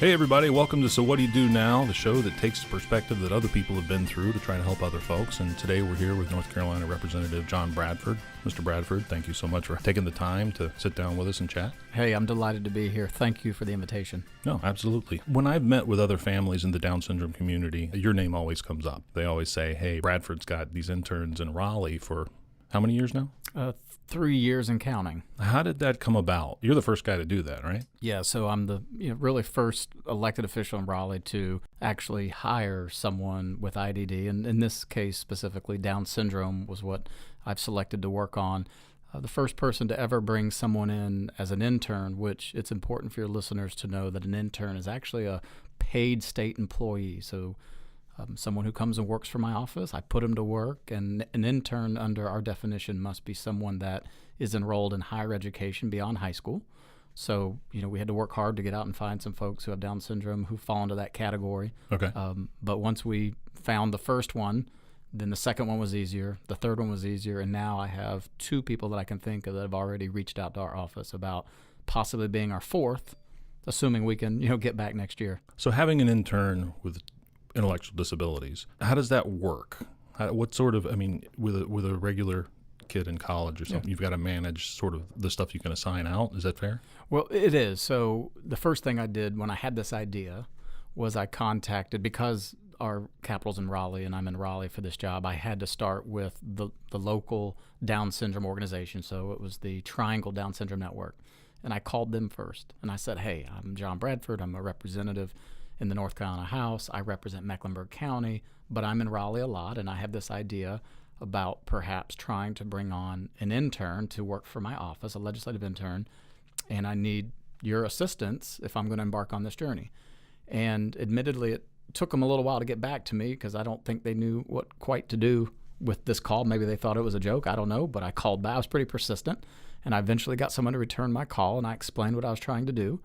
Hey everybody, welcome to So What Do You Do Now, the show that takes the perspective that other people have been through to try to help other folks. And today we're here with North Carolina Representative John Bradford. Mr. Bradford, thank you so much for taking the time to sit down with us and chat. Hey, I'm delighted to be here. Thank you for the invitation. No, absolutely. When I've met with other families in the Down syndrome community, your name always comes up. They always say, hey, Bradford's got these interns in Raleigh for how many years now? 3 years and counting. How did that come about? You're the first guy to do that, right? Yeah, so I'm the really first elected official in Raleigh to actually hire someone with IDD, and in this case specifically, Down syndrome was what I've selected to work on. The first person to ever bring someone in as an intern, which it's important for your listeners to know that an intern is actually a paid state employee. So someone who comes and works for my office, I put them to work, and an intern under our definition must be someone that is enrolled in higher education beyond high school. So, we had to work hard to get out and find some folks who have Down syndrome who fall into that category. Okay. But once we found the first one, then the second one was easier, the third one was easier, and now I have two people that I can think of that have already reached out to our office about possibly being our fourth, assuming we can, get back next year. So having an intern with intellectual disabilities, how does that work? What sort of, with a regular kid in college or something, You've got to manage sort of the stuff you can assign out. Is that fair? Well, it is. So the first thing I did when I had this idea was I contacted, because our capital's in Raleigh and I'm in Raleigh for this job, I had to start with the local Down syndrome organization. So it was the Triangle Down Syndrome Network. And I called them first. And I said, hey, I'm John Bradford. I'm a representative in the North Carolina House. I represent Mecklenburg County, but I'm in Raleigh a lot, and I have this idea about perhaps trying to bring on an intern to work for my office, a legislative intern, and I need your assistance if I'm going to embark on this journey. And admittedly, it took them a little while to get back to me because I don't think they knew what quite to do with this call. Maybe they thought it was a joke. I don't know, but I called back. I was pretty persistent, and I eventually got someone to return my call, and I explained what I was trying to do.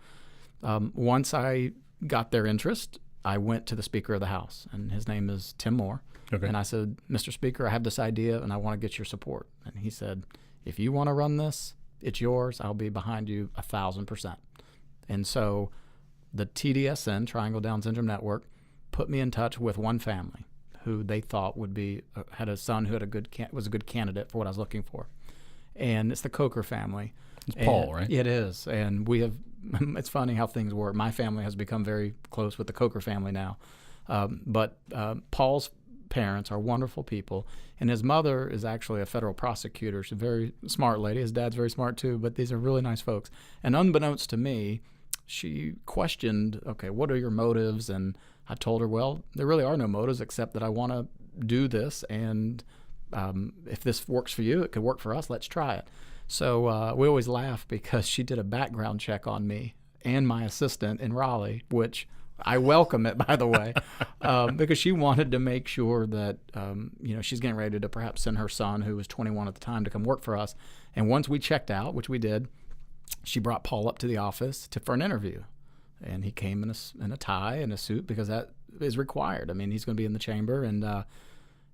Once I got their interest, I went to the Speaker of the House, and his name is Tim Moore. Okay. And I said, Mr. Speaker, I have this idea, and I want to get your support. And he said, if you want to run this, it's yours. I'll be behind you 1,000%. And so the TDSN, Triangle Down Syndrome Network, put me in touch with one family who they thought had a son who was a good candidate for what I was looking for. And it's the Coker family. It's Paul, right? It is. And we have, it's funny how things work. My family has become very close with the Coker family now. But Paul's parents are wonderful people. And his mother is actually a federal prosecutor. She's a very smart lady. His dad's very smart too. But these are really nice folks. And unbeknownst to me, she questioned, okay, what are your motives? And I told her, well, there really are no motives except that I want to do this. And if this works for you, it could work for us. Let's try it. So we always laugh because she did a background check on me and my assistant in Raleigh, which I welcome it, by the way, because she wanted to make sure that, she's getting ready to perhaps send her son, who was 21 at the time, to come work for us. And once we checked out, which we did, she brought Paul up to the office for an interview. And he came in a tie and a suit because that is required. He's going to be in the chamber,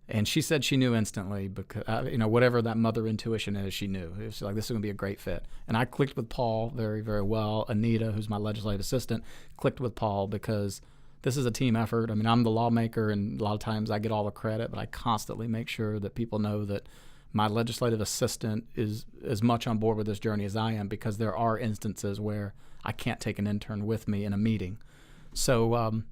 and she said she knew instantly because, whatever that mother intuition is, she knew. It was like, this is going to be a great fit. And I clicked with Paul very, very well. Anita, who's my legislative assistant, clicked with Paul because this is a team effort. I'm the lawmaker, and a lot of times I get all the credit, but I constantly make sure that people know that my legislative assistant is as much on board with this journey as I am, because there are instances where I can't take an intern with me in a meeting. So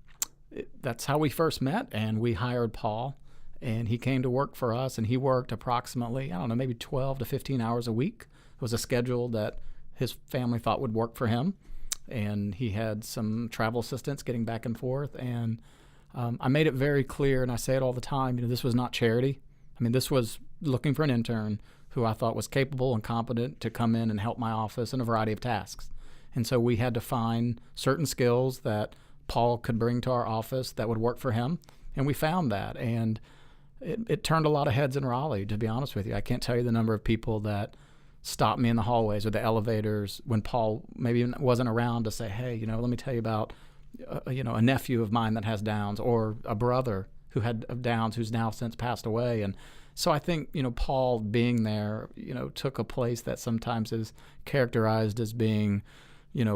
that's how we first met, and we hired Paul. And he came to work for us, and he worked approximately, maybe 12 to 15 hours a week. It was a schedule that his family thought would work for him. And he had some travel assistance getting back and forth. And I made it very clear, and I say it all the time, this was not charity. This was looking for an intern who I thought was capable and competent to come in and help my office in a variety of tasks. And so we had to find certain skills that Paul could bring to our office that would work for him. And we found that. And it turned a lot of heads in Raleigh, to be honest with you. I can't tell you the number of people that stopped me in the hallways or the elevators when Paul maybe wasn't around to say, hey, let me tell you about, a nephew of mine that has Downs, or a brother who had Downs who's now since passed away. And so I think, Paul being there, took a place that sometimes is characterized as being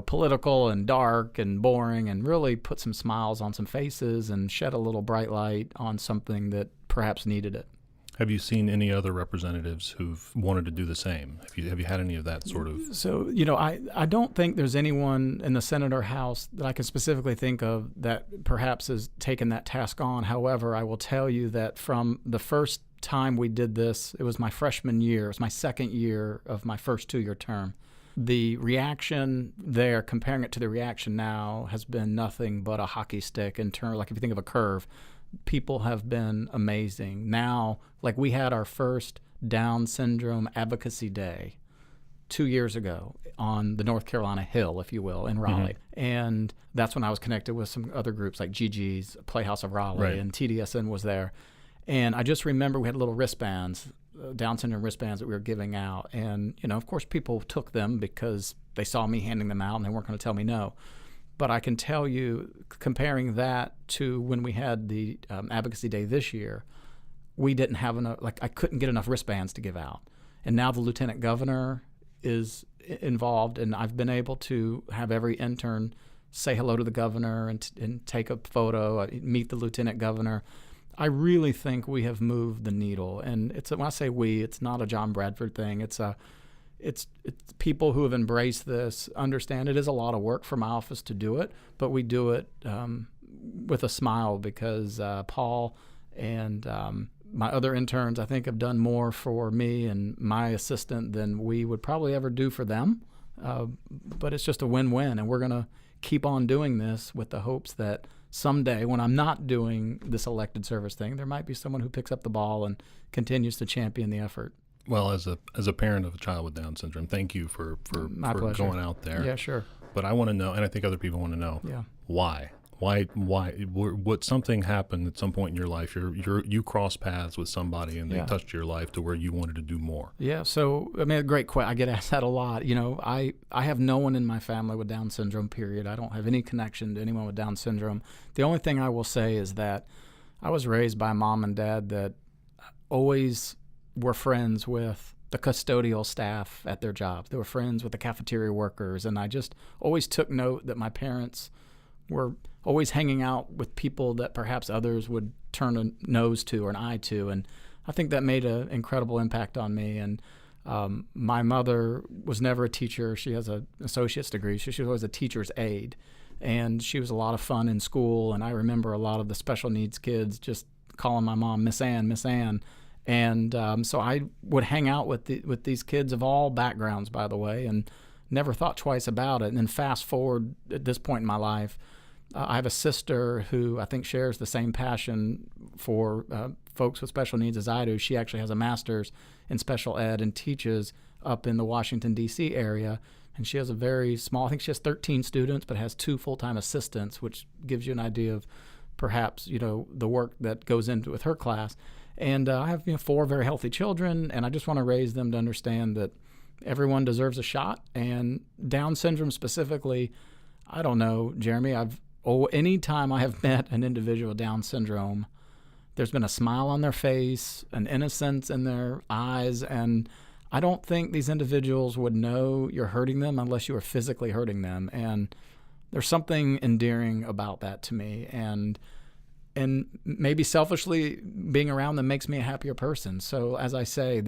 political and dark and boring, and really put some smiles on some faces and shed a little bright light on something that perhaps needed it. Have you seen any other representatives who've wanted to do the same? Have you had any of that sort of? So, I don't think there's anyone in the Senate or House that I can specifically think of that perhaps has taken that task on. However, I will tell you that from the first time we did this, it was my freshman year. It was my second year of my first 2-year term. The reaction there, comparing it to the reaction now, has been nothing but a hockey stick in terms, like if you think of a curve. People have been amazing. Now, like we had our first Down syndrome advocacy day 2 years ago on the North Carolina Hill, if you will, in Raleigh. Mm-hmm. And that's when I was connected with some other groups like GG's Playhouse of Raleigh, right. And TDSN was there. And I just remember we had little wristbands, Down syndrome wristbands that we were giving out. And, of course, people took them because they saw me handing them out and they weren't going to tell me no. But I can tell you, comparing that to when we had the advocacy day this year, we didn't have enough, I couldn't get enough wristbands to give out. And now the lieutenant governor is involved, and I've been able to have every intern say hello to the governor and take a photo, meet the lieutenant governor. I really think we have moved the needle. And when I say we, it's not a John Bradford thing. It's people who have embraced this understand it is a lot of work for my office to do it, but we do it with a smile because Paul and my other interns, I think, have done more for me and my assistant than we would probably ever do for them. But it's just a win-win, and we're going to keep on doing this with the hopes that someday when I'm not doing this elected service thing, there might be someone who picks up the ball and continues to champion the effort. Well, as a parent of a child with Down syndrome, thank you for going out there. Yeah, sure. But I want to know, and I think other people want to know, why? What something happened at some point in your life? You crossed paths with somebody, and they touched your life to where you wanted to do more. Yeah. So a great question. I get asked that a lot. I have no one in my family with Down syndrome. Period. I don't have any connection to anyone with Down syndrome. The only thing I will say is that I was raised by a mom and dad that always were friends with the custodial staff at their jobs. They were friends with the cafeteria workers, and I just always took note that my parents were always hanging out with people that perhaps others would turn a nose to or an eye to, and I think that made an incredible impact on me. And my mother was never a teacher. She has an associate's degree. She was always a teacher's aide, and she was a lot of fun in school, and I remember a lot of the special needs kids just calling my mom Miss Ann, Miss Ann. And so I would hang out with these kids of all backgrounds, by the way, and never thought twice about it. And then fast forward at this point in my life, I have a sister who I think shares the same passion for folks with special needs as I do. She actually has a master's in special ed and teaches up in the Washington, D.C. area. And she has a very small, I think she has 13 students, but has 2 full-time assistants, which gives you an idea of perhaps, the work that goes into with her class. And I have 4 very healthy children, and I just want to raise them to understand that everyone deserves a shot. And Down syndrome specifically, I don't know, Jeremy, any time I have met an individual with Down syndrome, there's been a smile on their face, an innocence in their eyes, and I don't think these individuals would know you're hurting them unless you are physically hurting them. And there's something endearing about that to me. And maybe selfishly being around them makes me a happier person. So as I say,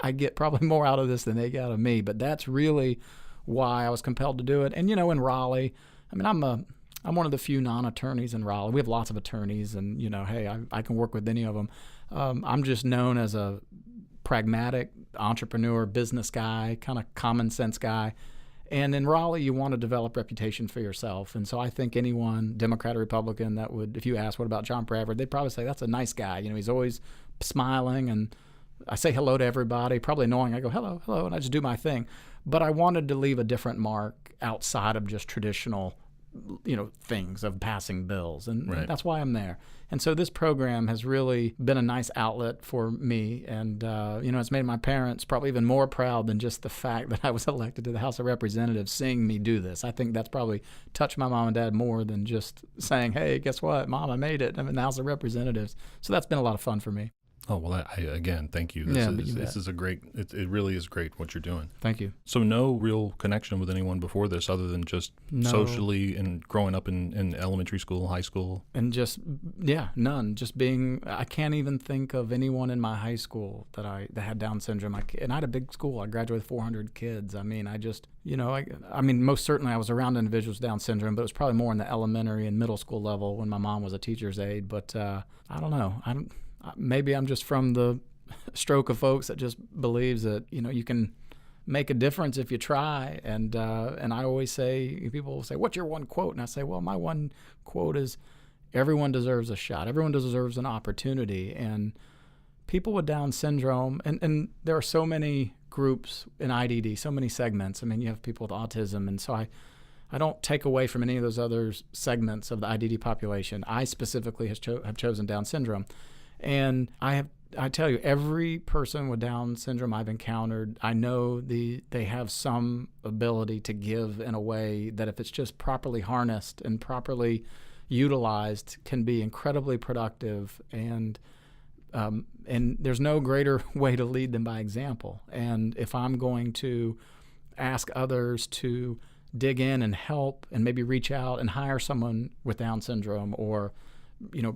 I get probably more out of this than they get out of me, but that's really why I was compelled to do it. And, in Raleigh, I'm one of the few non-attorneys in Raleigh. We have lots of attorneys, and, hey, I can work with any of them. I'm just known as a pragmatic entrepreneur, business guy, kind of common sense guy. And in Raleigh, you want to develop reputation for yourself. And so I think anyone, Democrat or Republican, that would, if you ask, what about John Bradford, they'd probably say, that's a nice guy. He's always smiling, and I say hello to everybody, probably knowing I go, hello, and I just do my thing. But I wanted to leave a different mark outside of just traditional, things of passing bills. And that's why I'm there. And so this program has really been a nice outlet for me. And, it's made my parents probably even more proud than just the fact that I was elected to the House of Representatives, seeing me do this. I think that's probably touched my mom and dad more than just saying, hey, guess what, Mom, I made it. I'm in the House of Representatives. So that's been a lot of fun for me. Oh, well, again, thank you. Yeah, but you This bet. is a great, it really is great what you're doing. Thank you. So no real connection with anyone before this other than just No. socially and growing up in elementary school, high school? And just, yeah, none. Just being, I can't even think of anyone in my high school that had Down syndrome. And I had a big school. I graduated with 400 kids. I mean, I just, I mean, most certainly I was around individuals with Down syndrome, but it was probably more in the elementary and middle school level when my mom was a teacher's aide. But I don't know. Maybe I'm just from the stroke of folks that just believes that, you can make a difference if you try. And I always say, people will say, what's your one quote? And I say, well, my one quote is, everyone deserves a shot. Everyone deserves an opportunity. And people with Down syndrome, and there are so many groups in IDD, so many segments. I mean, you have people with autism. And so I don't take away from any of those other segments of the IDD population. I specifically have chosen Down syndrome. And I tell you, every person with Down syndrome I've encountered, I know they have some ability to give in a way that, if it's just properly harnessed and properly utilized, can be incredibly productive. And there's no greater way to lead than by example. And if I'm going to ask others to dig in and help and maybe reach out and hire someone with Down syndrome, or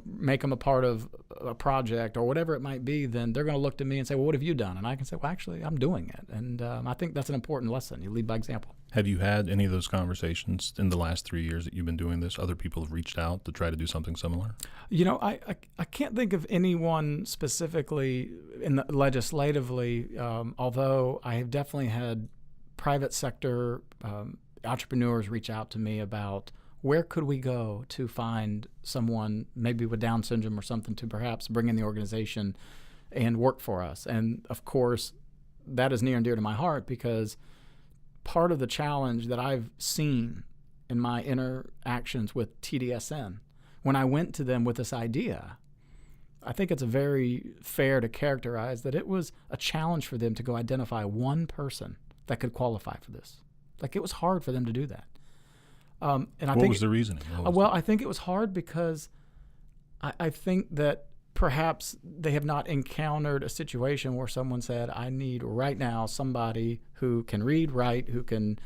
make them a part of a project or whatever it might be, then they're going to look to me and say, well, what have you done? And I can say, well, actually, I'm doing it. And I think that's an important lesson. You lead by example. Have you had any of those conversations in the last 3 years that you've been doing this? Other people have reached out to try to do something similar? I can't think of anyone specifically legislatively, although I have definitely had private sector entrepreneurs reach out to me about, where could we go to find someone maybe with Down syndrome or something to perhaps bring in the organization and work for us? And of course, that is near and dear to my heart, because part of the challenge that I've seen in my interactions with TDSN, when I went to them with this idea, I think it's very fair to characterize that it was a challenge for them to go identify one person that could qualify for this. Like, it was hard for them to do that. And what was the reasoning? I think it was hard because I think that perhaps they have not encountered a situation where someone said, I need right now somebody who can read, write, who can,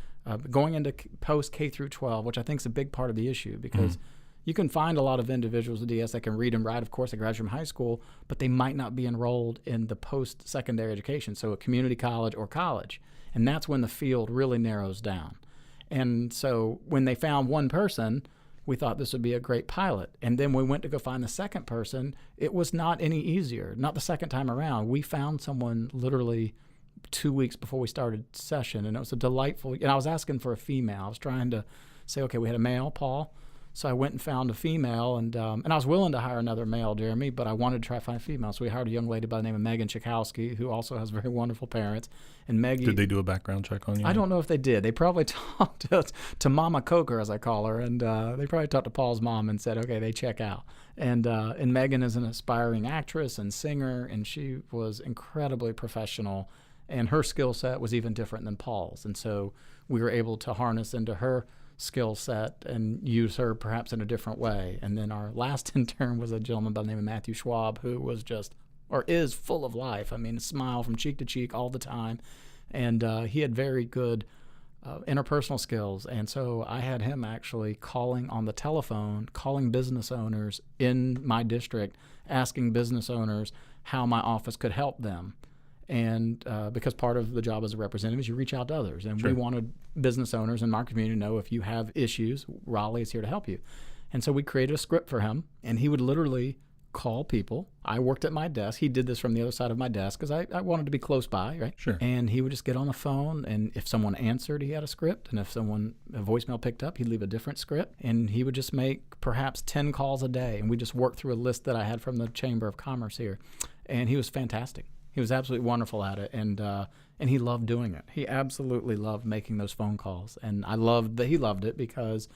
going into post K through 12, which I think is a big part of the issue, because you can find a lot of individuals with DS that can read and write. Of course, they graduate from high school, but they might not be enrolled in the post-secondary education, so a community college or college. And that's when the field really narrows down. And so when they found one person, we thought this would be a great pilot. And then we went to go find the second person. It was not any easier. Not the second time around. We found someone literally 2 weeks before we started session, and it was a delightful, and I was asking for a female. I was trying to say, okay, we had a male, Paul. So I went and found a female, and I was willing to hire another male, Jeremy, but I wanted to try to find a female. So we hired a young lady by the name of Megan Chikowski, who also has very wonderful parents. And Maggie, did they do a background check on you? I don't know if they did. They probably talked to Mama Coker, as I call her, and they probably talked to Paul's mom and said, okay, they check out. And Megan is an aspiring actress and singer, and she was incredibly professional, and her skill set was even different than Paul's. And so we were able to harness into her skill set and use her perhaps in a different way. And then our last intern was a gentleman by the name of Matthew Schwab, who was just, or is, full of life. I mean, a smile from cheek to cheek all the time. And he had very good interpersonal skills. And so I had him actually calling on the telephone, calling business owners in my district, asking business owners how my office could help them. And because part of the job as a representative is you reach out to others. And Sure. We wanted business owners in our community to know, if you have issues, Raleigh is here to help you. And so we created a script for him, and he would literally call people. I worked at my desk. He did this from the other side of my desk because I wanted to be close by, right? Sure. And he would just get on the phone, and if someone answered, he had a script. And if a voicemail picked up, he'd leave a different script. And he would just make perhaps 10 calls a day. And we just worked through a list that I had from the Chamber of Commerce here. And he was fantastic. He was absolutely wonderful at it, and he loved doing it. He absolutely loved making those phone calls, and I loved that he loved it because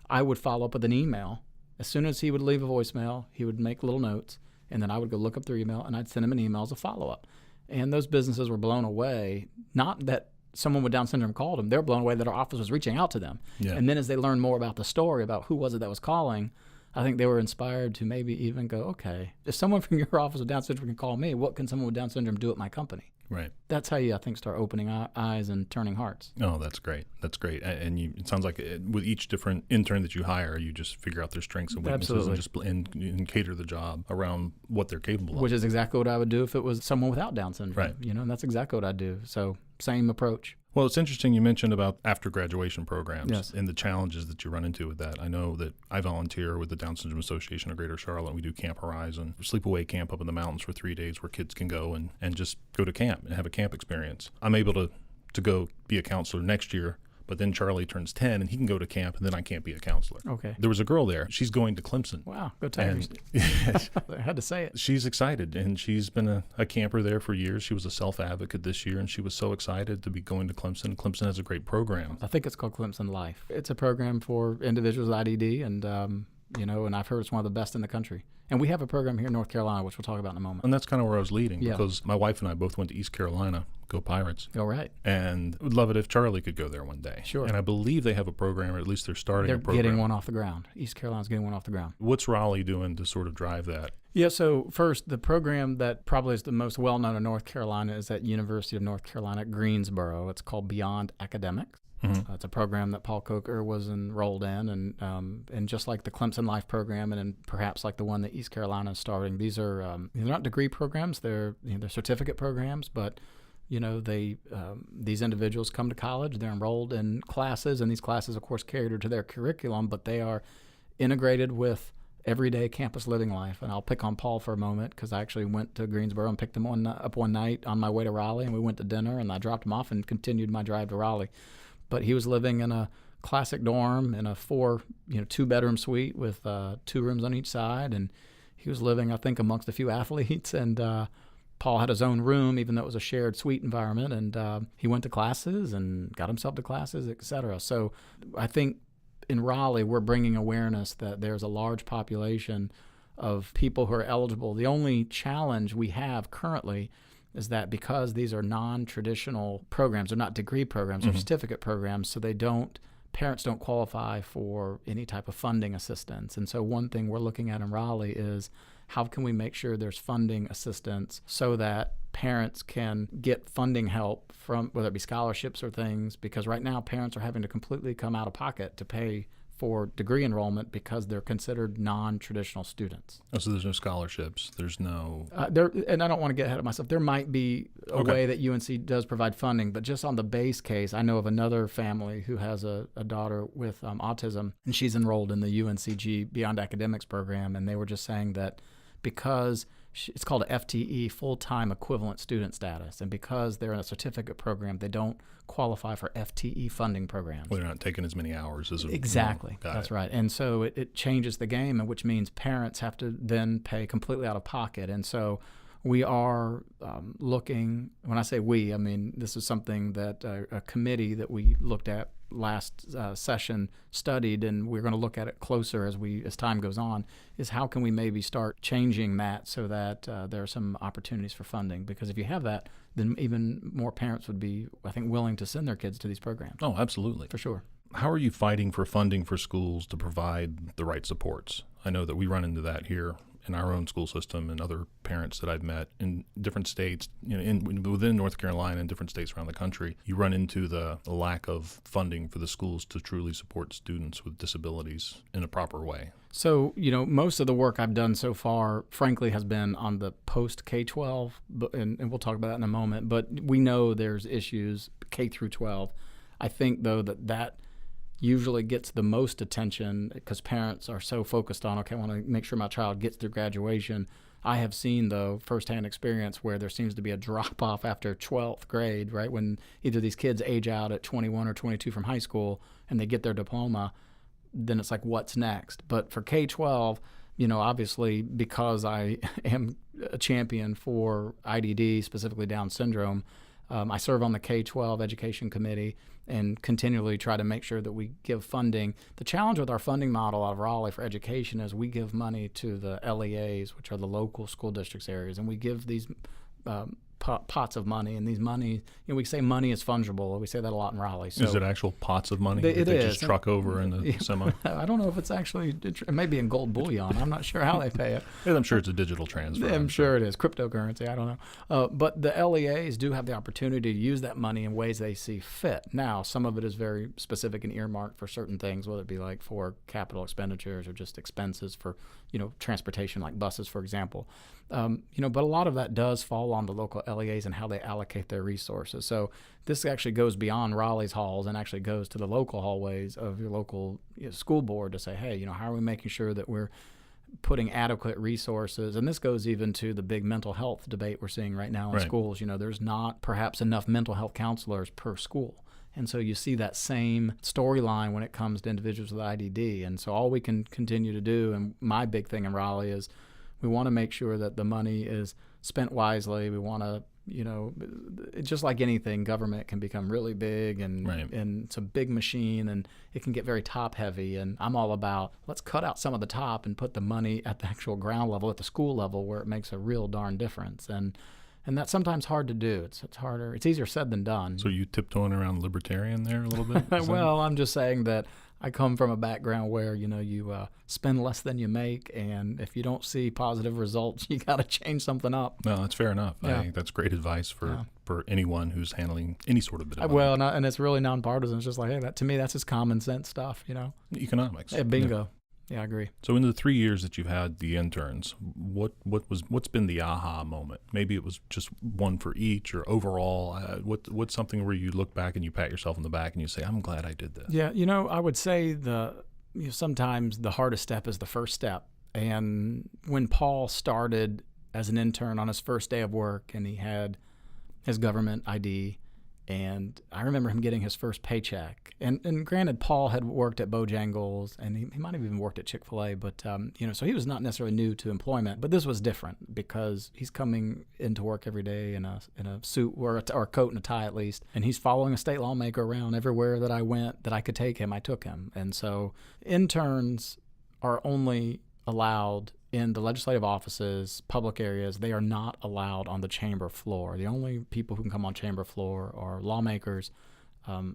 I would follow up with an email. As soon as he would leave a voicemail, he would make little notes, and then I would go look up their email, and I'd send him an email as a follow-up. And those businesses were blown away, not that someone with Down syndrome called them. They're blown away that our office was reaching out to them. Yeah. And then as they learned more about the story, about who was it that was calling, I think they were inspired to maybe even go, okay, if someone from your office with Down syndrome can call me, what can someone with Down syndrome do at my company? Right. That's how you, I think, start opening eyes and turning hearts. Oh, that's great. That's great. And it sounds like with each different intern that you hire, you just figure out their strengths and weaknesses and cater the job around what they're capable of. Which is exactly what I would do if it was someone without Down syndrome. Right. And that's exactly what I do. So same approach. Well, it's interesting you mentioned about after graduation programs Yes. and the challenges that you run into with that. I know that I volunteer with the Down Syndrome Association of Greater Charlotte. We do Camp Horizon, sleepaway camp up in the mountains for 3 days where kids can go and just go to camp and have a camp experience. I'm able to go be a counselor next year, but then Charlie turns 10 and he can go to camp and then I can't be a counselor. Okay. There was a girl there. She's going to Clemson. Wow. Go Tigers. I had to say it. She's excited, and she's been a camper there for years. She was a self-advocate this year, and she was so excited to be going to Clemson. Clemson has a great program. I think it's called Clemson Life. It's a program for individuals with IDD, and and I've heard it's one of the best in the country. And we have a program here in North Carolina, which we'll talk about in a moment. And that's kind of where I was leading, Yeah. because my wife and I both went to East Carolina, go Pirates. All right. And would love it if Charlie could go there one day. Sure. And I believe they have a program, or at least they're starting They're a program. getting one off the ground. East Carolina's getting one off the ground. What's Raleigh doing to sort of drive that? Yeah, so first, the program that probably is the most well-known in North Carolina is at University of North Carolina at Greensboro. It's called Beyond Academics. Mm-hmm. It's a program that Paul Coker was enrolled in, and just like the Clemson Life program, and perhaps like the one that East Carolina is starting, these are they're not degree programs; they're certificate programs. But these individuals come to college, they're enrolled in classes, and these classes, of course, cater to their curriculum, but they are integrated with everyday campus living life. And I'll pick on Paul for a moment, because I actually went to Greensboro and picked him up one night on my way to Raleigh, and we went to dinner, and I dropped him off and continued my drive to Raleigh. But he was living in a classic dorm in a 2-bedroom suite with 2 rooms on each side, and he was living, I think, amongst a few athletes. And Paul had his own room, even though it was a shared suite environment. And he went to classes and got himself to classes, et cetera. So I think in Raleigh, we're bringing awareness that there's a large population of people who are eligible. The only challenge we have currently is that because these are non-traditional programs, they're not degree programs, they're certificate programs, so parents don't qualify for any type of funding assistance. And so one thing we're looking at in Raleigh is how can we make sure there's funding assistance so that parents can get funding help from, whether it be scholarships or things, because right now parents are having to completely come out of pocket to pay for degree enrollment because they're considered non-traditional students. Oh, so there's no scholarships. There's no... and I don't want to get ahead of myself. There might be a way that UNC does provide funding, but just on the base case, I know of another family who has a daughter with autism, and she's enrolled in the UNCG Beyond Academics program, and they were just saying that because it's called a FTE, full-time equivalent student status, and because they're in a certificate program, they don't qualify for FTE funding programs. Well, they're not taking as many hours as... Exactly. That's right. And so it changes the game, which means parents have to then pay completely out of pocket. And so we are looking, when I say we, I mean this is something that a committee that we looked at last session studied, and we're going to look at it closer as time goes on, is how can we maybe start changing that so that there are some opportunities for funding. Because if you have that, then even more parents would be, I think, willing to send their kids to these programs. Oh, absolutely. For sure. How are you fighting for funding for schools to provide the right supports? I know that we run into that here in our own school system, and other parents that I've met in different states, within North Carolina and different states around the country, you run into the lack of funding for the schools to truly support students with disabilities in a proper way. So, most of the work I've done so far, frankly, has been on the post K-12, and we'll talk about that in a moment, but we know there's issues K through 12. I think, though, that usually gets the most attention because parents are so focused on, okay, I want to make sure my child gets through graduation. I have seen, though, firsthand experience where there seems to be a drop-off after 12th grade, right, when either these kids age out at 21 or 22 from high school and they get their diploma, then it's like, what's next? But for K-12, obviously, because I am a champion for IDD, specifically Down syndrome, I serve on the K-12 education committee and continually try to make sure that we give funding. The challenge with our funding model out of Raleigh for education is we give money to the LEAs, which are the local school districts areas, and we give these pots of money, and these money, we say money is fungible. We say that a lot in Raleigh. So is it actual pots of money it that they is. just truck over in the semi? I don't know if it's actually, it may be in gold bullion. I'm not sure how they pay it. I'm sure it's a digital transfer. I'm sure it is. Cryptocurrency, I don't know. But the LEAs do have the opportunity to use that money in ways they see fit. Now, some of it is very specific and earmarked for certain things, whether it be like for capital expenditures or just expenses for, transportation like buses, for example. But a lot of that does fall on the local LEAs and how they allocate their resources. So this actually goes beyond Raleigh's halls and actually goes to the local hallways of your local school board to say, hey, how are we making sure that we're putting adequate resources? And this goes even to the big mental health debate we're seeing right now in schools. There's not perhaps enough mental health counselors per school. And so you see that same storyline when it comes to individuals with IDD. And so all we can continue to do, and my big thing in Raleigh is we want to make sure that the money is spent wisely. We want to, just like anything, government can become really big and it's a big machine and it can get very top heavy. And I'm all about let's cut out some of the top and put the money at the actual ground level, at the school level, where it makes a real darn difference. And that's sometimes hard to do. It's harder. It's easier said than done. So you tiptoeing around libertarian there a little bit? Well, I'm just saying that I come from a background where, you spend less than you make, and if you don't see positive results, you got to change something up. No, that's fair enough. Yeah. I think that's great advice for anyone who's handling any sort of bit of money. Well, and it's really nonpartisan. It's just like, hey, to me, that's just common sense stuff, Economics. Hey, bingo. Yeah, I agree. So in the 3 years that you've had the interns, what's been the aha moment? Maybe it was just one for each, or overall. What's something where you look back and you pat yourself on the back and you say, "I'm glad I did this." Yeah, I would say sometimes the hardest step is the first step. And when Paul started as an intern on his first day of work, and he had his government ID. And I remember him getting his first paycheck. And granted, Paul had worked at Bojangles, and he might have even worked at Chick-fil-A, but, so he was not necessarily new to employment. But this was different because he's coming into work every day in a suit or a coat and a tie at least. And he's following a state lawmaker around everywhere that I went that I could take him. I took him. And so interns are only allowed in the legislative offices, public areas. They are not allowed on the chamber floor. The only people who can come on chamber floor are lawmakers,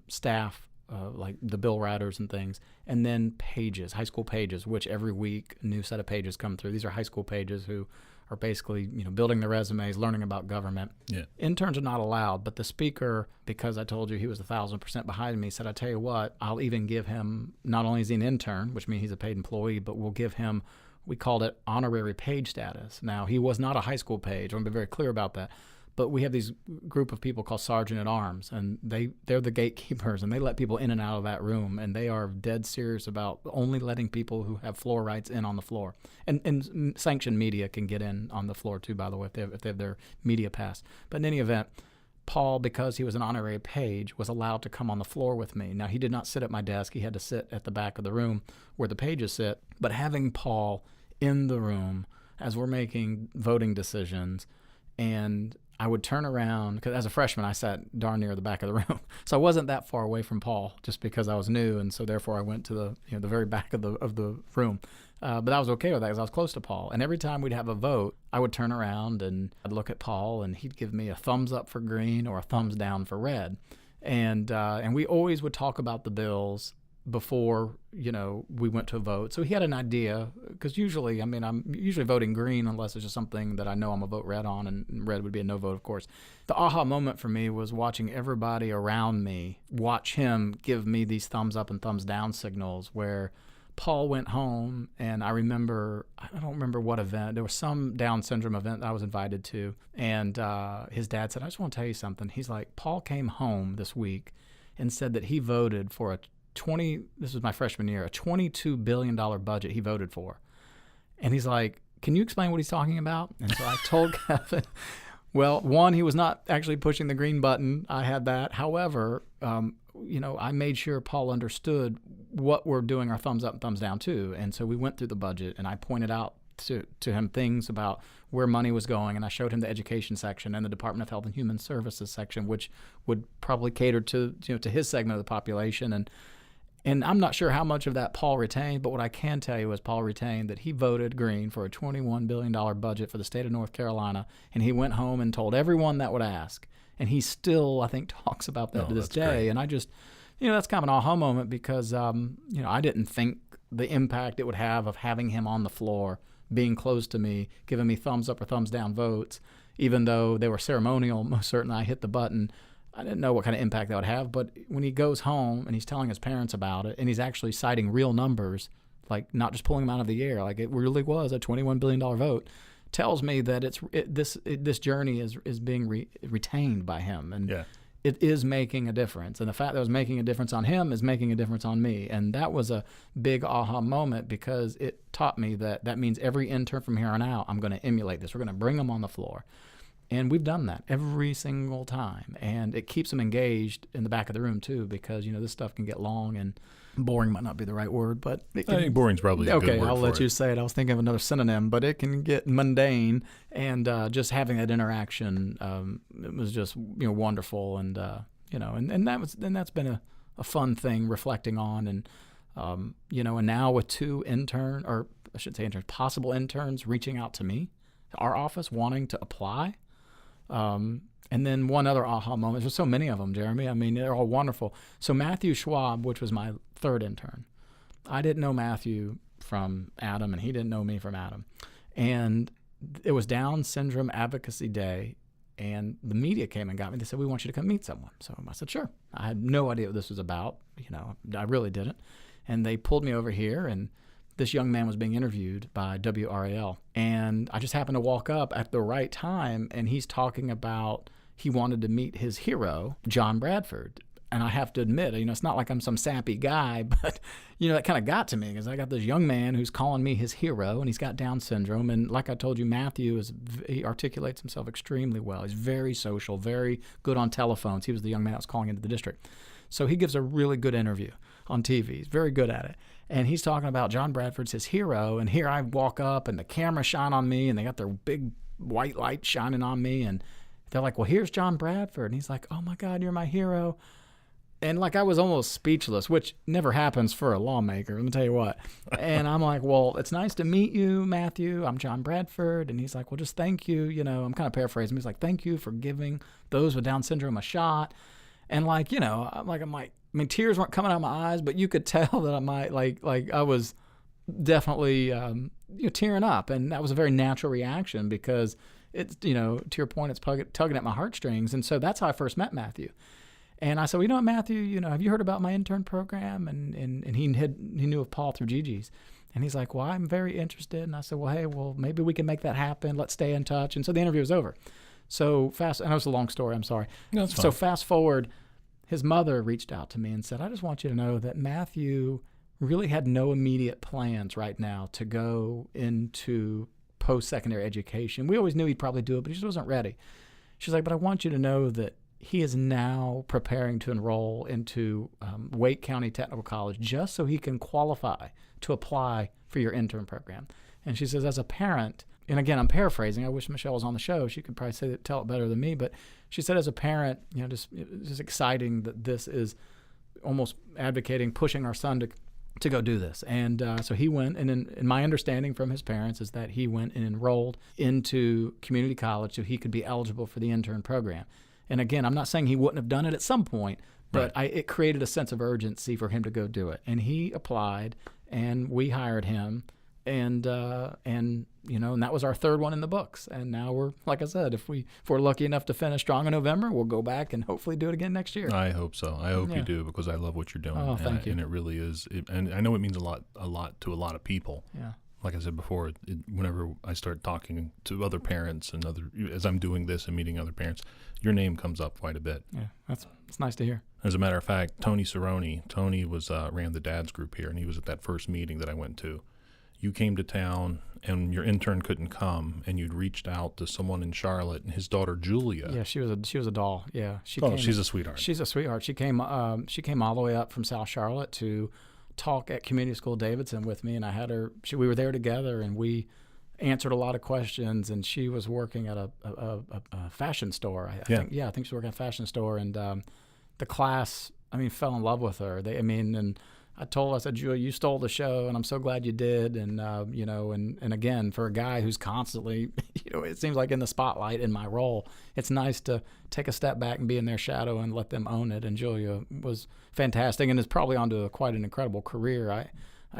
staff, like the bill writers and things, and then pages, high school pages, which every week a new set of pages come through. These are high school pages who are basically, building their resumes, learning about government. Yeah. Interns are not allowed, but the speaker, because I told you he was 1,000% behind me, said, I tell you what, I'll even give him, not only is he an intern, which means he's a paid employee, but we'll give him, we called it honorary page status. Now, he was not a high school page. I want to be very clear about that. But we have these group of people called Sergeant at Arms, and they're the gatekeepers, and they let people in and out of that room, and they are dead serious about only letting people who have floor rights in on the floor. And sanctioned media can get in on the floor too, by the way, if they have their media pass. But in any event, Paul, because he was an honorary page, was allowed to come on the floor with me. Now, he did not sit at my desk. He had to sit at the back of the room where the pages sit. But having Paul in the room as we're making voting decisions, and I would turn around, because as a freshman, I sat darn near the back of the room. So I wasn't that far away from Paul just because I was new, and so therefore I went to the very back of the room. But I was okay with that because I was close to Paul. And every time we'd have a vote, I would turn around and I'd look at Paul, and he'd give me a thumbs up for green or a thumbs down for red. And we always would talk about the bills before, we went to a vote. So he had an idea, because usually, I'm usually voting green unless it's just something that I know I'm going to vote red on, and red would be a no vote, of course. The aha moment for me was watching everybody around me watch him give me these thumbs up and thumbs down signals, where Paul went home, and I don't remember what event. There was some Down syndrome event I was invited to, and his dad said, I just want to tell you something. He's like, Paul came home this week and said that he voted for this was my freshman year, a $22 billion budget he voted for. And he's like, can you explain what he's talking about? And so I told Kevin, well, one, he was not actually pushing the green button. I had that. However, I made sure Paul understood what we're doing our thumbs up and thumbs down to. And so we went through the budget, and I pointed out to him things about where money was going, and I showed him the education section and the Department of Health and Human Services section, which would probably cater to his segment of the population. And I'm not sure how much of that Paul retained, but what I can tell you is Paul retained that he voted green for a $21 billion budget for the state of North Carolina, and he went home and told everyone that would ask. And he still, I think, talks about that to this day. Great. And I just, that's kind of an aha moment because, I didn't think the impact it would have of having him on the floor, being close to me, giving me thumbs up or thumbs down votes, even though they were ceremonial. Most certainly I hit the button. I didn't know what kind of impact that would have, but when he goes home and he's telling his parents about it, and he's actually citing real numbers, like not just pulling them out of the air, like it really was a $21 billion vote, tells me that this journey is being retained by him, and it is making a difference. And the fact that it was making a difference on him is making a difference on me, and that was a big aha moment because it taught me that means every intern from here on out, I'm going to emulate this. We're going to bring them on the floor. And we've done that every single time. And it keeps them engaged in the back of the room, too, because, this stuff can get long and boring might not be the right word, but it can, I think boring's probably a good word. Okay, I'll let for you it. say it. I was thinking of another synonym, but it can get mundane. And just having that interaction, it was just, wonderful. And, and that's been a fun thing reflecting on. And, and now with two possible interns reaching out to me, our office wanting to apply. And then one other aha moment. There's so many of them, Jeremy. I mean, they're all wonderful. So Matthew Schwab, which was my third intern, I didn't know Matthew from Adam, and he didn't know me from Adam. And it was Down Syndrome Advocacy Day, and the media came and got me. They said, "We want you to come meet someone." So I said, "Sure." I had no idea what this was about. I really didn't. And they pulled me over here, and this young man was being interviewed by WRAL, and I just happened to walk up at the right time, and he's talking about he wanted to meet his hero, John Bradford. And I have to admit, it's not like I'm some sappy guy, but, that kind of got to me because I got this young man who's calling me his hero, and he's got Down syndrome. And like I told you, Matthew, he articulates himself extremely well. He's very social, very good on telephones. He was the young man that was calling into the district. So he gives a really good interview on TV. He's very good at it. And he's talking about John Bradford's his hero. And here I walk up, and the camera shine on me, and they got their big white light shining on me. And they're like, "Well, here's John Bradford." And he's like, "Oh, my God, you're my hero." And like I was almost speechless, which never happens for a lawmaker, let me tell you what. And I'm like, "Well, it's nice to meet you, Matthew. I'm John Bradford." And he's like, "Well, just thank you." I'm kind of paraphrasing. He's like, "Thank you for giving those with Down syndrome a shot." And tears weren't coming out of my eyes, but you could tell that I was definitely tearing up. And that was a very natural reaction because it's, to your point, it's tugging at my heartstrings. And so that's how I first met Matthew. And I said, "Well, what, Matthew, have you heard about my intern program?" And he knew of Paul through Gigi's. And he's like, "Well, I'm very interested." And I said, "Well, hey, maybe we can make that happen. Let's stay in touch." And so the interview was over. So I know it's a long story. I'm sorry. No, it's fine. So fast forward, his mother reached out to me and said, "I just want you to know that Matthew really had no immediate plans right now to go into post-secondary education. We always knew he'd probably do it, but he just wasn't ready." She's like, "But I want you to know that he is now preparing to enroll into Wake County Technical College just so he can qualify to apply for your intern program." And she says, as a parent, and again, I'm paraphrasing. I wish Michelle was on the show. She could probably tell it better than me. But she said, as a parent, just exciting that this is almost advocating, pushing our son to go do this. And so he went, and in my understanding from his parents is that he went and enrolled into community college so he could be eligible for the intern program. And again, I'm not saying he wouldn't have done it at some point, but right. It created a sense of urgency for him to go do it. And he applied, and we hired him, and that was our third one in the books. And now we're, like I said, if we're lucky enough to finish strong in November, we'll go back and hopefully do it again next year. I hope so. I hope you do, because I love what you're doing. Oh, thank you. And it really is. And I know it means a lot to a lot of people. Yeah. Like I said before, whenever I start talking to other parents and as I'm doing this and meeting other parents, your name comes up quite a bit. Yeah, it's nice to hear. As a matter of fact, Tony Cerrone, was ran the dads group here, and he was at that first meeting that I went to. You came to town, and your intern couldn't come, and you'd reached out to someone in Charlotte, and his daughter Julia. Yeah, she was a doll. Yeah, she's a sweetheart. She's a sweetheart. She came all the way up from South Charlotte to talk at Community School Davidson with me, and I had her. We were there together, and we answered a lot of questions. And she was working at a fashion store. I think she was working at a fashion store, and the class, fell in love with her. And I told her, I said, Julia, you stole the show, and I'm so glad you did. And, and again, for a guy who's constantly, it seems like in the spotlight in my role, it's nice to take a step back and be in their shadow and let them own it. And Julia was fantastic and is probably onto quite an incredible career. I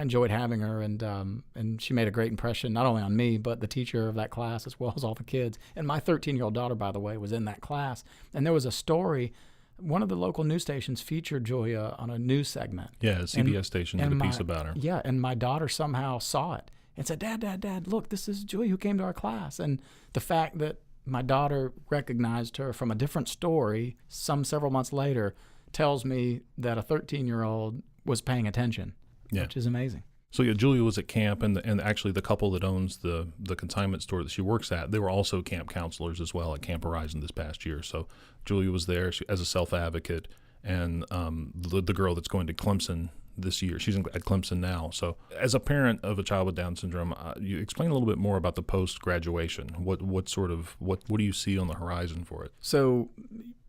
enjoyed having her, and she made a great impression, not only on me, but the teacher of that class as well as all the kids. And my 13-year-old daughter, by the way, was in that class. And there was a story. One of the local news stations featured Julia on a news segment. Yeah, a CBS station did a piece about her. Yeah, and my daughter somehow saw it and said, Dad, look, this is Julia who came to our class. And the fact that my daughter recognized her from a different story several months later tells me that a 13-year-old was paying attention, which is amazing. So yeah, Julia was at camp, and actually the couple that owns the consignment store that she works at, they were also camp counselors as well at Camp Horizon this past year. So Julia was there as a self-advocate, and the girl that's going to Clemson this year, she's at Clemson now. So as a parent of a child with Down syndrome, you explain a little bit more about the post-graduation. What do you see on the horizon for it? So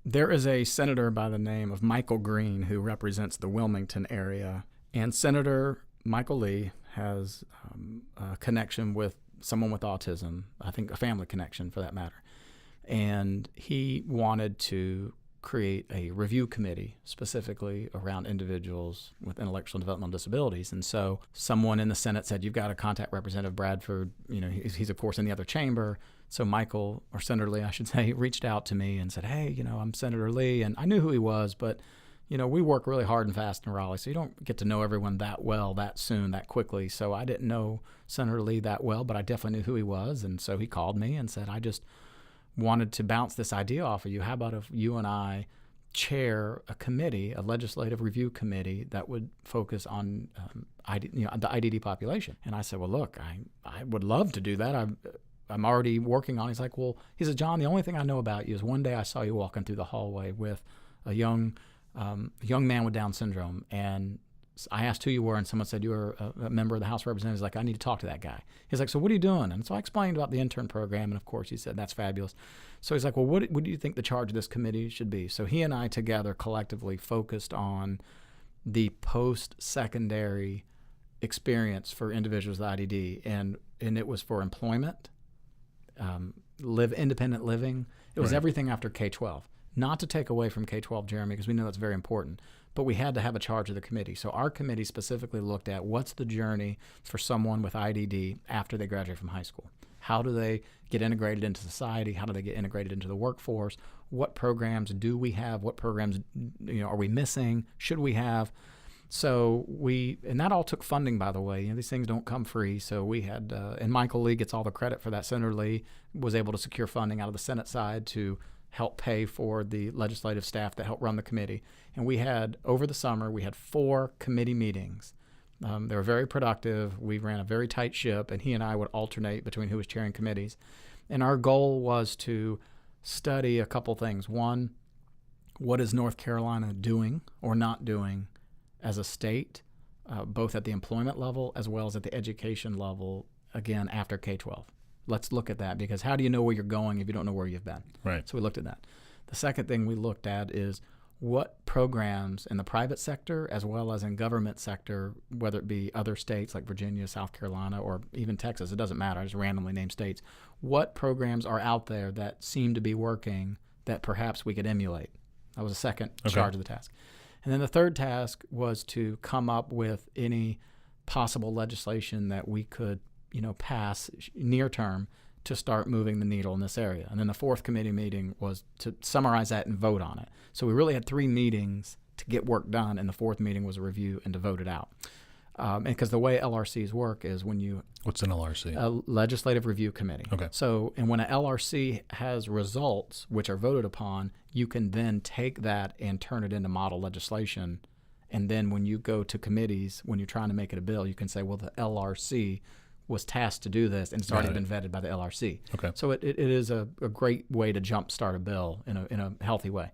there is a senator by the name of Michael Green who represents the Wilmington area, and Senator Michael Lee has a connection with someone with autism, I think a family connection for that matter. And he wanted to create a review committee specifically around individuals with intellectual and developmental disabilities. And so someone in the Senate said, you've got to contact Representative Bradford. He's of course in the other chamber. So Michael, or Senator Lee, I should say, reached out to me and said, hey, I'm Senator Lee. And I knew who he was, but we work really hard and fast in Raleigh, so you don't get to know everyone that well, that soon, that quickly. So I didn't know Senator Lee that well, but I definitely knew who he was. And so he called me and said, I just wanted to bounce this idea off of you. How about if you and I chair a committee, a legislative review committee that would focus on the IDD population? And I said, well, look, I would love to do that. I'm already working on it. He said, John, the only thing I know about you is one day I saw you walking through the hallway with a young man with Down syndrome, and I asked who you were, and someone said you were a member of the House of Representatives. Like, I need to talk to that guy. He's like, so what are you doing? And so I explained about the intern program, and of course he said, that's fabulous. So he's like, well, what do you think the charge of this committee should be? So he and I together collectively focused on the post-secondary experience for individuals with IDD, and it was for employment, independent living. It was everything after K-12. Not to take away from K-12, Jeremy, because we know that's very important, but we had to have a charge of the committee. So our committee specifically looked at what's the journey for someone with IDD after they graduate from high school. How do they get integrated into society? How do they get integrated into the workforce? What programs do we have? What programs are we missing? Should we have? So and that all took funding, by the way. These things don't come free. So we had, and Michael Lee gets all the credit for that. Senator Lee was able to secure funding out of the Senate side to help pay for the legislative staff that helped run the committee. And over the summer, we had 4 committee meetings. They were very productive. We ran a very tight ship, and he and I would alternate between who was chairing committees. And our goal was to study a couple things. One, what is North Carolina doing or not doing as a state, both at the employment level as well as at the education level, again, after K-12. Let's look at that, because how do you know where you're going if you don't know where you've been? Right. So we looked at that. The second thing we looked at is what programs in the private sector as well as in government sector, whether it be other states like Virginia, South Carolina, or even Texas, it doesn't matter, I just randomly name states, what programs are out there that seem to be working that perhaps we could emulate? That was the second charge of the task. And then the third task was to come up with any possible legislation that we could pass near term to start moving the needle in this area. And then the fourth committee meeting was to summarize that and vote on it. So we really had 3 meetings to get work done, and the fourth meeting was a review and to vote it out. And because the way LRCs work is when you... What's an LRC? A legislative review committee. Okay. So, and when an LRC has results which are voted upon, you can then take that and turn it into model legislation. And then when you go to committees, when you're trying to make it a bill, you can say, well, the LRC was tasked to do this, and it's already been vetted by the LRC. Okay. So it is a great way to jumpstart a bill in a healthy way.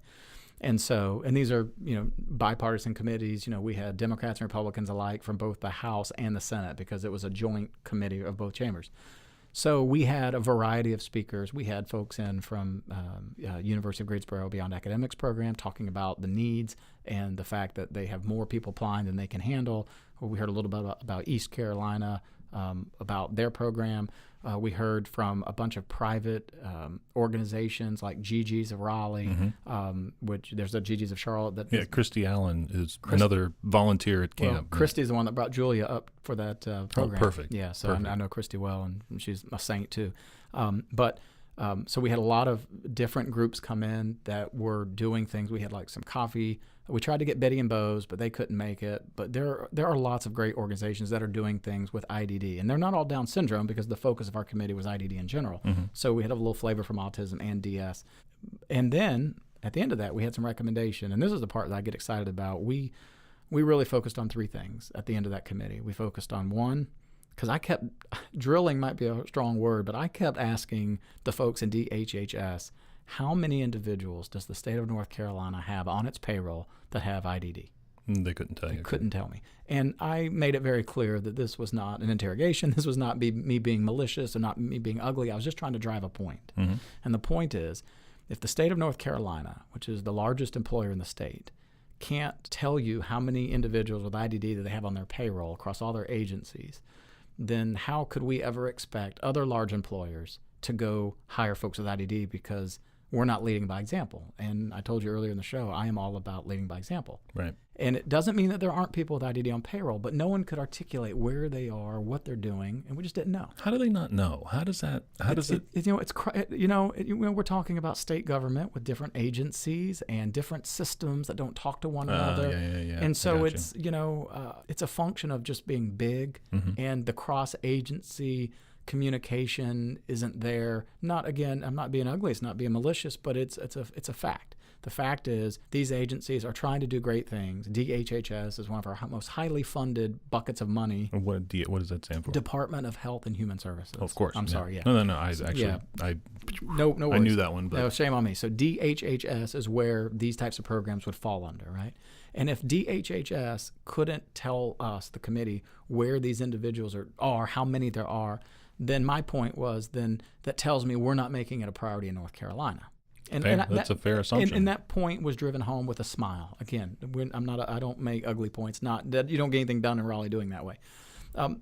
And so, and these are, bipartisan committees. We had Democrats and Republicans alike from both the House and the Senate, because it was a joint committee of both chambers. So we had a variety of speakers. We had folks in from University of Greensboro Beyond Academics program talking about the needs and the fact that they have more people applying than they can handle. We heard a little bit about East Carolina, about their program. We heard from a bunch of private organizations like Gigi's of Raleigh, which there's a Gigi's of Charlotte. That Christy Allen is another volunteer at camp. Well, Christy's the one that brought Julia up for that program. Oh, perfect. Yeah, so Perfect. I know Christy well, and she's a saint too. So we had a lot of different groups come in that were doing things. We had like some coffee. We tried to get Betty and Bose, but they couldn't make it. But there are lots of great organizations that are doing things with IDD. And they're not all Down syndrome because the focus of our committee was IDD in general. So we had a little flavor from autism and DS. And then at the end of that, we had some recommendation. And this is the part that I get excited about. We really focused on three things at the end of that committee. We focused on one, because I kept, drilling might be a strong word, but I kept asking the folks in DHHS, how many individuals does the state of North Carolina have on its payroll that have IDD? They couldn't tell you. They couldn't tell me. And I made it very clear that this was not an interrogation. This was not me being malicious or not me being ugly. I was just trying to drive a point. And the point is, if the state of North Carolina, which is the largest employer in the state, can't tell you how many individuals with IDD that they have on their payroll across all their agencies, then how could we ever expect other large employers to go hire folks with IDD, because we're not leading by example. And I told you earlier in the show, I am all about leading by example. Right. And it doesn't mean that there aren't people with IDD on payroll, but no one could articulate where they are, what they're doing, and we just didn't know. How do they not know? How does it? We're talking about state government with different agencies and different systems that don't talk to one another. Yeah. And so it's a function of just being big, and the cross-agency communication isn't there. I'm not being ugly, it's not being malicious, but it's a fact. The fact is these agencies are trying to do great things. DHHS is one of our most highly funded buckets of money. What does that stand for? Department of Health and Human Services. Oh, of course. I'm sorry, yeah. No. I No worries. I knew that one, but no, shame on me. So DHHS is where these types of programs would fall under, right? And if DHHS couldn't tell us, the committee, where these individuals are, how many there are, then my point was, then that tells me we're not making it a priority in North Carolina. That's a fair assumption. And that point was driven home with a smile. Again, I don't make ugly points. Not that you don't get anything done in Raleigh doing that way.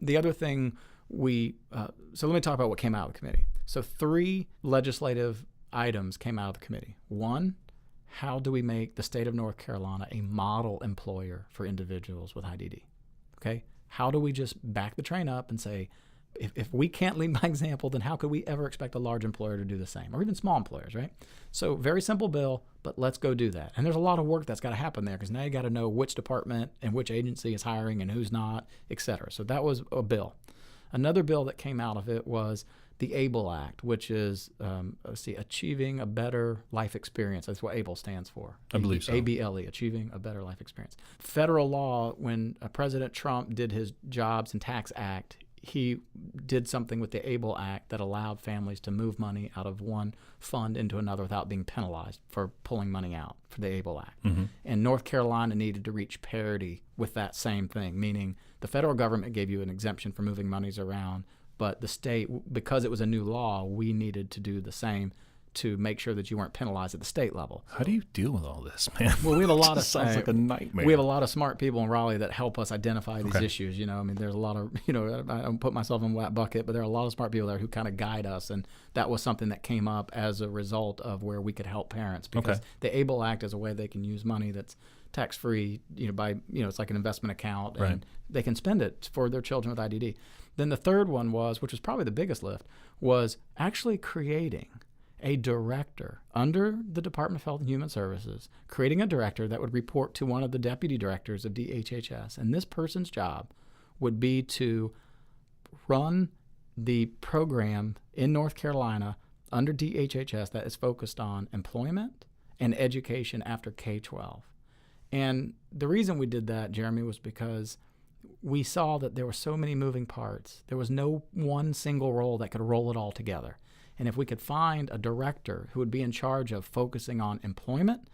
The other thing so let me talk about what came out of the committee. So 3 legislative items came out of the committee. One, how do we make the state of North Carolina a model employer for individuals with IDD? Okay, how do we just back the train up and say, if we can't lead by example, then how could we ever expect a large employer to do the same, or even small employers, right? So very simple bill, but let's go do that. And there's a lot of work that's got to happen there, because now you got to know which department and which agency is hiring and who's not, et cetera. So that was a bill. Another bill that came out of it was the ABLE Act, which is Achieving a Better Life Experience. That's what ABLE stands for. I believe so. ABLE, Achieving a Better Life Experience. Federal law, when President Trump did his Jobs and Tax Act, he did something with the ABLE Act that allowed families to move money out of one fund into another without being penalized for pulling money out for the ABLE Act. And North Carolina needed to reach parity with that same thing, meaning the federal government gave you an exemption for moving monies around, but the state, because it was a new law, we needed to do the same to make sure that you weren't penalized at the state level. How do you deal with all this, man? Well, we have a lot of sounds like a nightmare. We have a lot of smart people in Raleigh that help us identify these issues. There's a lot of, I don't put myself in that bucket, but there are a lot of smart people there who kind of guide us, and that was something that came up as a result of where we could help parents, because the ABLE Act is a way they can use money that's tax-free, it's like an investment account, and they can spend it for their children with IDD. Then the third one was, which was probably the biggest lift, was actually creating a director under the Department of Health and Human Services, creating a director that would report to one of the deputy directors of DHHS. And this person's job would be to run the program in North Carolina under DHHS that is focused on employment and education after K-12. And the reason we did that, Jeremy, was because we saw that there were so many moving parts. There was no one single role that could roll it all together. And if we could find a director who would be in charge of focusing on employment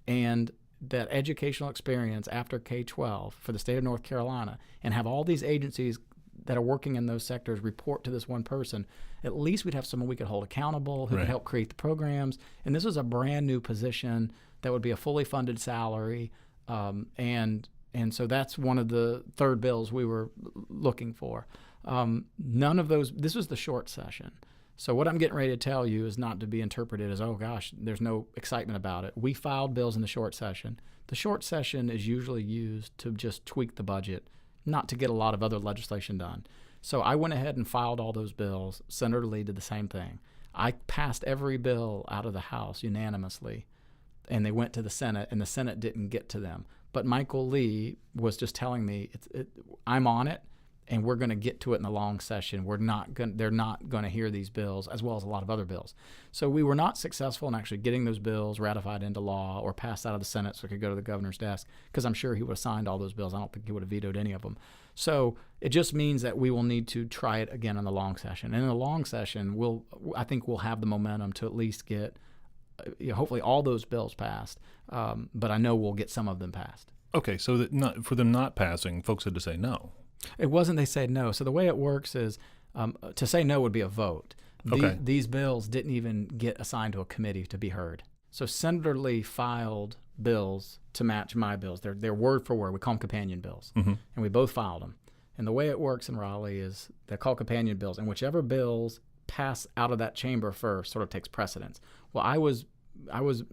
and that educational experience after K-12 for the state of North Carolina, and have all these agencies that are working in those sectors report to this one person, at least we'd have someone we could hold accountable who could help create the programs. And this was a brand new position that would be a fully funded salary. And so that's one of the third bills we were looking for. None of those, this was the short session. So what I'm getting ready to tell you is not to be interpreted as, oh gosh, there's no excitement about it. We filed bills in the short session. The short session is usually used to just tweak the budget, not to get a lot of other legislation done. So I went ahead and filed all those bills. Senator Lee did the same thing. I passed every bill out of the House unanimously, and they went to the Senate, and the Senate didn't get to them. But Michael Lee was just telling me, I'm on it, and we're going to get to it in the long session. They're not going to hear these bills, as well as a lot of other bills. So we were not successful in actually getting those bills ratified into law or passed out of the Senate so it could go to the governor's desk, because I'm sure he would have signed all those bills. I don't think he would have vetoed any of them. So it just means that we will need to try it again in the long session. And in the long session, I think we'll have the momentum to at least get hopefully all those bills passed, but I know we'll get some of them passed. Okay, so for them not passing, folks had to say no. It wasn't they said no. So the way it works is to say no would be a vote. These bills didn't even get assigned to a committee to be heard. So Senator Lee filed bills to match my bills. They're word for word. We call them companion bills. And we both filed them. And the way it works in Raleigh is they're called companion bills. And whichever bills pass out of that chamber first sort of takes precedence. Well, I was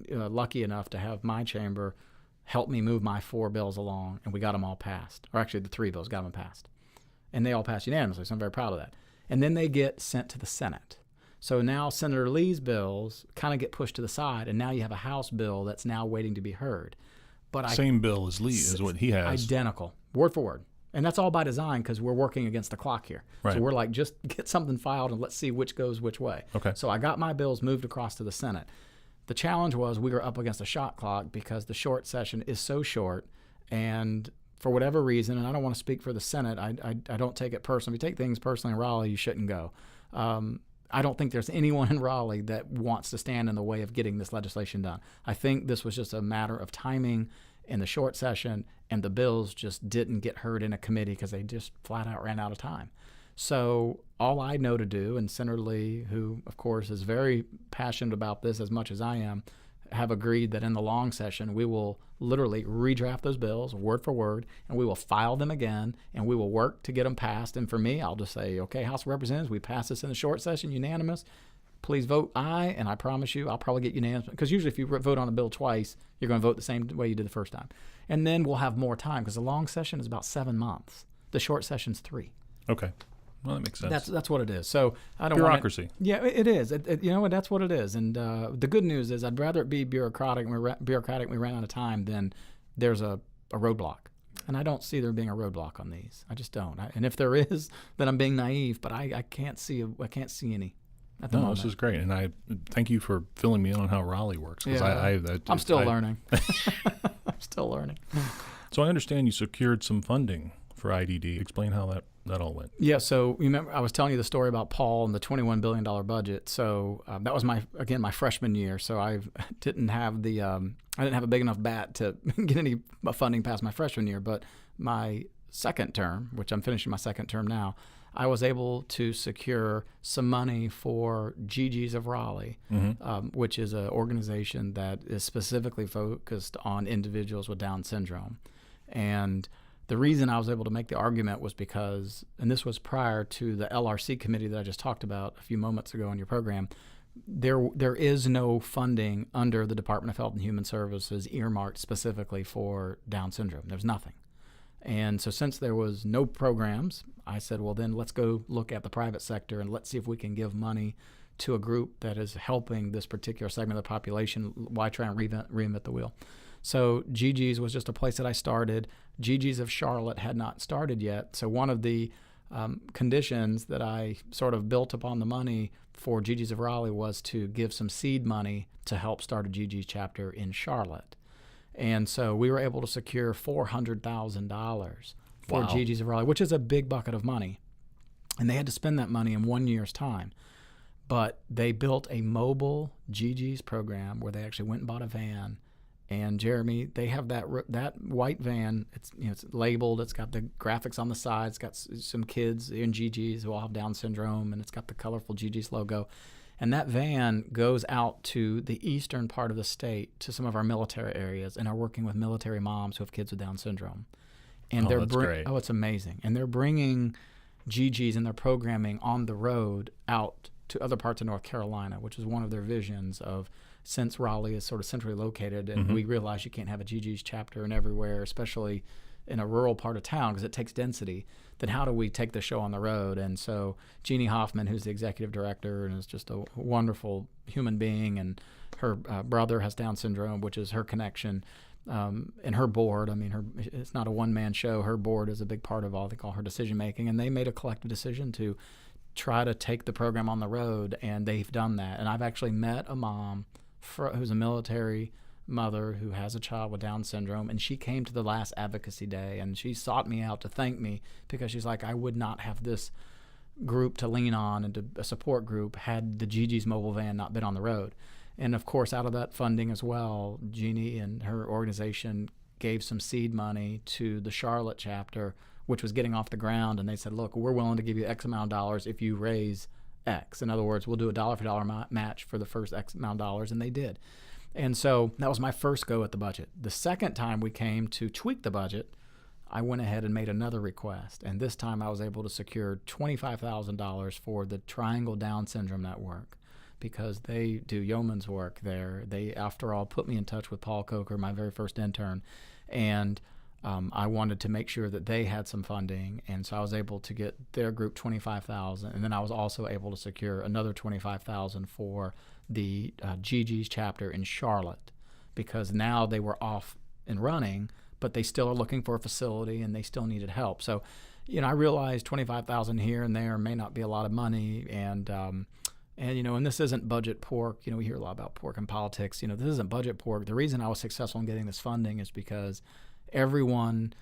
lucky enough to have my chamber help me move my 4 bills along, and we got them all passed. Or actually, the 3 bills got them passed. And they all passed unanimously, so I'm very proud of that. And then they get sent to the Senate. So now Senator Lee's bills kind of get pushed to the side, and now you have a House bill that's now waiting to be heard. But Same bill as Lee is what he has. Identical, word for word. And that's all by design because we're working against the clock here. Right. So we're like, just get something filed and let's see which goes which way. Okay. So I got my bills moved across to the Senate. The challenge was we were up against a shot clock because the short session is so short, and for whatever reason, and I don't want to speak for the Senate, I don't take it personally. If you take things personally in Raleigh, you shouldn't go. I don't think there's anyone in Raleigh that wants to stand in the way of getting this legislation done. I think this was just a matter of timing in the short session, and the bills just didn't get heard in a committee because they just flat out ran out of time. So all I know to do, and Senator Lee, who of course is very passionate about this as much as I am, have agreed that in the long session we will literally redraft those bills word for word, and we will file them again, and we will work to get them passed. And for me, I'll just say, okay, House of Representatives, we pass this in the short session, unanimous. Please vote aye, and I promise you I'll probably get unanimous, because usually if you vote on a bill twice, you're going to vote the same way you did the first time. And then we'll have more time, because the long session is about 7 months. The short session's 3. Okay. Well, that makes sense. That's what it is. So I don't bureaucracy. Yeah, it is. You know what? That's what it is. And the good news is, I'd rather it be bureaucratic. We ran out of time than there's a roadblock. And I don't see there being a roadblock on these. I just don't. And if there is, then I'm being naive. But I can't see any. At the moment. This is great, and I thank you for filling me in on how Raleigh works. I'm still learning. I'm still learning. So I understand you secured some funding for IDD. Explain how that all went. Yeah, so remember I was telling you the story about Paul and the $21 billion budget. So that was my freshman year. So I didn't have a big enough bat to get any funding past my freshman year. But my second term, which I'm finishing my second term now, I was able to secure some money for GGs of Raleigh, which is an organization that is specifically focused on individuals with Down syndrome. And the reason I was able to make the argument was because, and this was prior to the LRC committee that I just talked about a few moments ago on your program, there is no funding under the Department of Health and Human Services earmarked specifically for Down syndrome. There's nothing. And so since there was no programs, I said, well, then let's go look at the private sector and let's see if we can give money to a group that is helping this particular segment of the population. Why try and reinvent the wheel? So GG's was just a place that I started. GG's of Charlotte had not started yet. So one of the conditions that I sort of built upon the money for GG's of Raleigh was to give some seed money to help start a GG's chapter in Charlotte. And so we were able to secure $400,000 for GG's of Raleigh, which is a big bucket of money. And they had to spend that money in 1 year's time. But they built a mobile GG's program where they actually went and bought a van And Jeremy, they have that white van. It's labeled. It's got the graphics on the side. It's got some kids in GGs who all have Down syndrome, and it's got the colorful GGs logo. And that van goes out to the eastern part of the state, to some of our military areas, and are working with military moms who have kids with Down syndrome. And that's great. Oh, it's amazing. And they're bringing GGs and their programming on the road out to other parts of North Carolina, which is one of their visions of, since Raleigh is sort of centrally located, and we realize you can't have a GG's chapter in everywhere, especially in a rural part of town because it takes density, then how do we take the show on the road? And so Jeannie Hoffman, who's the executive director and is just a wonderful human being, and her brother has Down syndrome, which is her connection, and her board. I mean, it's not a one-man show. Her board is a big part of all they call her decision-making, and they made a collective decision to try to take the program on the road, and they've done that. And I've actually met a mom who's a military mother who has a child with Down syndrome, and she came to the last advocacy day, and she sought me out to thank me because she's like, I would not have this group to lean on and a support group had the GG's mobile van not been on the road. And of course, out of that funding as well, Jeannie and her organization gave some seed money to the Charlotte chapter, which was getting off the ground, and they said, look, we're willing to give you X amount of dollars if you raise X. In other words, we'll do a dollar for dollar match for the first X amount of dollars, and they did. And so that was my first go at the budget. The second time we came to tweak the budget, I went ahead and made another request, and this time I was able to secure $25,000 for the Triangle Down Syndrome Network, because they do yeoman's work there. They, after all, put me in touch with Paul Coker, my very first intern, and I wanted to make sure that they had some funding, and so I was able to get their group $25,000, and then I was also able to secure another $25,000 for the GG's chapter in Charlotte, because now they were off and running, but they still are looking for a facility and they still needed help. So, I realized $25,000 here and there may not be a lot of money, and this isn't budget pork. We hear a lot about pork in politics. This isn't budget pork. The reason I was successful in getting this funding is because everyone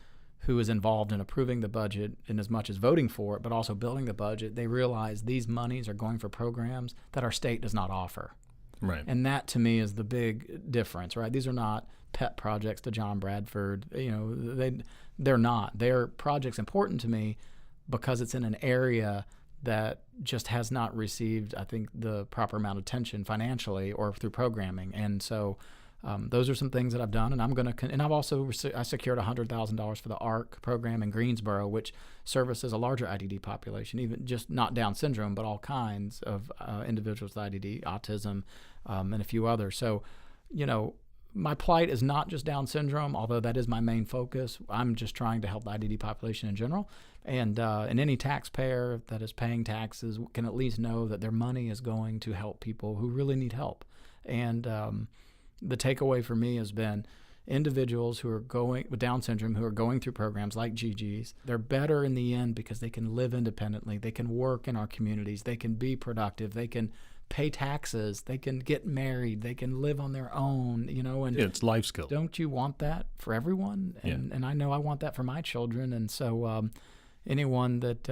who is involved in approving the budget, in as much as voting for it, but also building the budget, they realize these monies are going for programs that our state does not offer. Right. And that, to me, is the big difference, right? These are not pet projects to John Bradford. They're not. They're projects important to me because it's in an area that just has not received, I think, the proper amount of attention financially or through programming. And so those are some things that I've done, and I've also I secured $100,000 for the ARC program in Greensboro, which services a larger IDD population, even just not Down syndrome, but all kinds of individuals with IDD, autism, and a few others. So, my plight is not just Down syndrome, although that is my main focus. I'm just trying to help the IDD population in general, and any taxpayer that is paying taxes can at least know that their money is going to help people who really need help. And the takeaway for me has been individuals who are going with Down syndrome, who are going through programs like GG's, they're better in the end because they can live independently. They can work in our communities. They can be productive. They can pay taxes. They can get married. They can live on their own, and it's life skills. Don't you want that for everyone? And I know I want that for my children. And so anyone that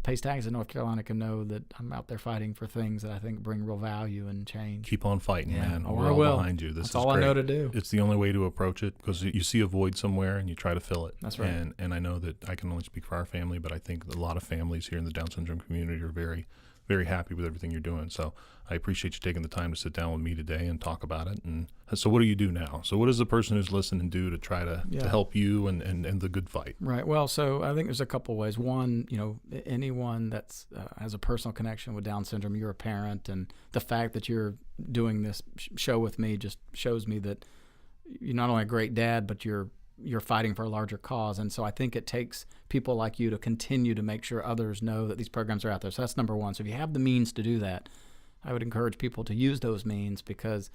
pays taxes in North Carolina can know that I'm out there fighting for things that I think bring real value and change. Keep on fighting, man. Oh, We're all behind you. That's is all great. I know to do. It's the only way to approach it, because you see a void somewhere and you try to fill it. That's right. And I know that I can only speak for our family, but I think a lot of families here in the Down syndrome community are very, very happy with everything you're doing. So I appreciate you taking the time to sit down with me today and talk about it. And so what do you do now? So what does the person who's listening do to try to help you and the good fight? Right. Well, so I think there's a couple ways. One, anyone that's has a personal connection with Down syndrome, you're a parent, and the fact that you're doing this show with me just shows me that you're not only a great dad, but you're fighting for a larger cause. And so I think it takes people like you to continue to make sure others know that these programs are out there. So that's number one. So if you have the means to do that, I would encourage people to use those means, because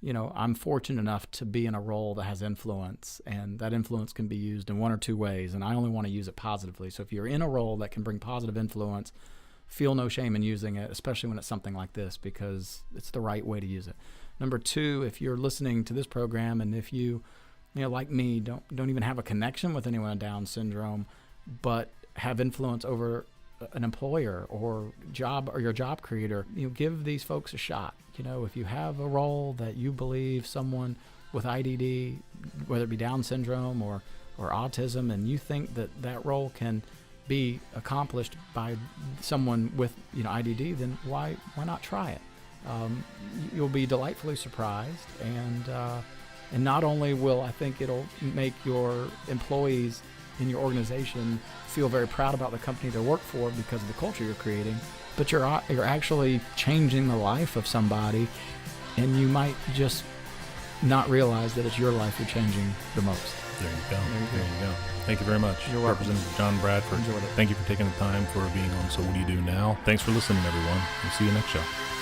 I'm fortunate enough to be in a role that has influence, and that influence can be used in one or two ways, and I only want to use it positively. So if you're in a role that can bring positive influence, feel no shame in using it, especially when it's something like this, because it's the right way to use it. Number two, if you're listening to this program, and if you like me, don't even have a connection with anyone with Down syndrome, but have influence over an employer or your job creator, give these folks a shot. If you have a role that you believe someone with IDD, whether it be Down syndrome or autism, and you think that role can be accomplished by someone with IDD, then why not try it? You'll be delightfully surprised, and not only will I think it'll make your employees in your organization feel very proud about the company they work for because of the culture you're creating, but you're actually changing the life of somebody, and you might just not realize that it's your life you're changing the most. There you go. Thank you very much. You're welcome. Representative John Bradford. Enjoyed it. Thank you for taking the time for being on So What Do You Do Now? Thanks for listening, everyone. We'll see you next show.